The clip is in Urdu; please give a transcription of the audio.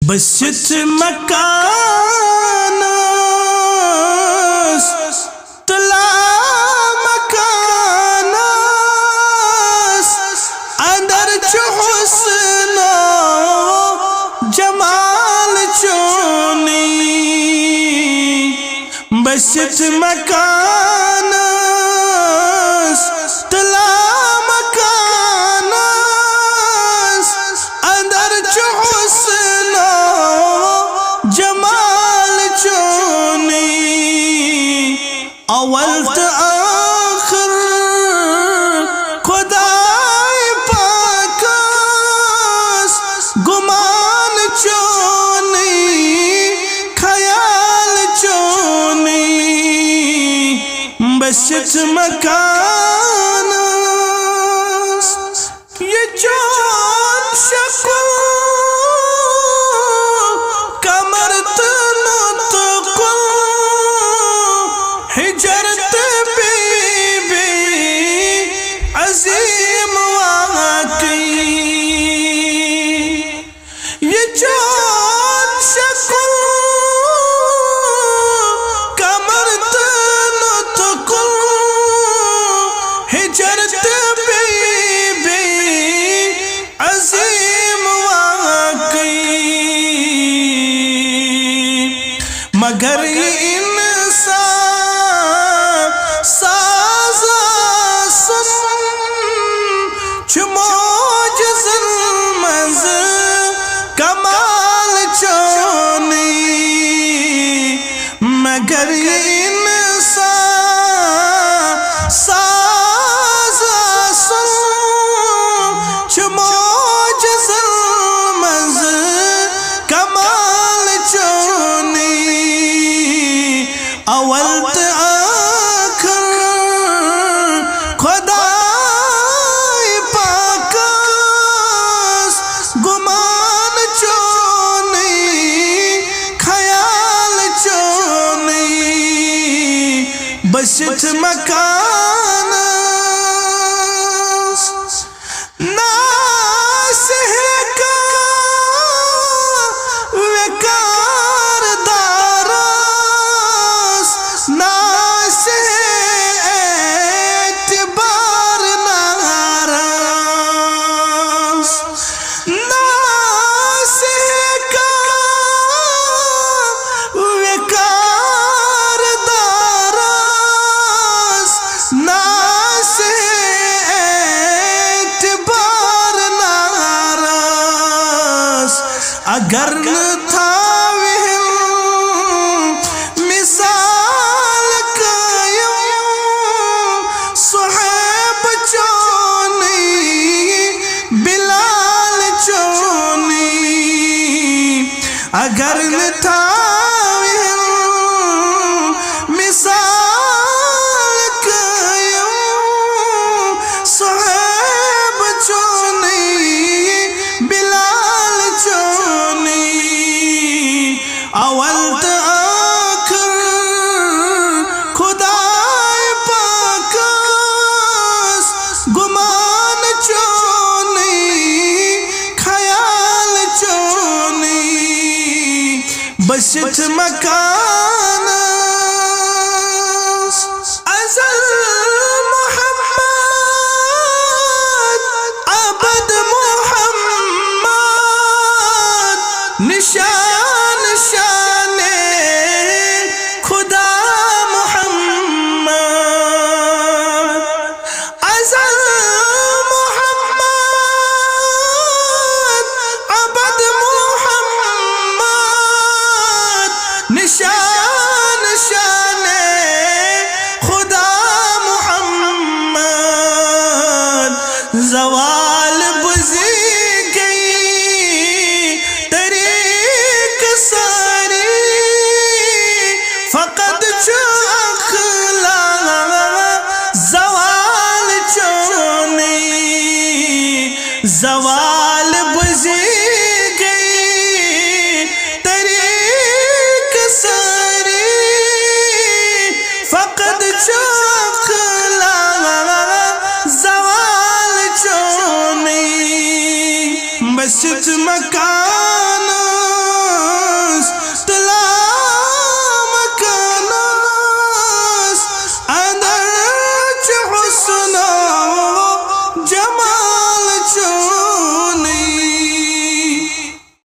بسیت مکانس طلا مکانس اندر چو حسن و جمال چونی بسیت مکانس طلا مکانس اندر چو حسن و جمال چونی اول تا آخر خدای پاکس گمان چونی خیال چونی بسیت مکانس یہ جان شکو کمر تنطق حجرت بی بی عظیم واقعی یہ جان شکو کمر تنطق حجرت بی بی عظیم واقعی مگر انسان سازا سن چموجز المنز کمال چونی مگر انسان سازا سن چموجز المنز کمال چونی اول تا آخر خدای پاکس گمان چونی خیال چونی بسیت مکانس ناسہ کا وقار دارس ناسہ اعتبار نارس ناسہ کا وقار دارس ناسہ اعتبار نارس اگر نہ تھا مثال قائم صحیب چونی بلال چونی اگر نہ تھا مثال قائم صحیب چونی بلال چونی اول تا آخر خدای پاکس گمان چونی خیال چونی بسیت مکانس ازل محمد عبد محمد نشان شان خدا محمد ازل محمد عبد محمد نشان شان خدا محمد زوال بزی گئی طریق ساری فقط چو اخلاق زوال چونی زوال بزی گئی طریق ساری فقط چو اخلاق زوال چونی بسیت مکان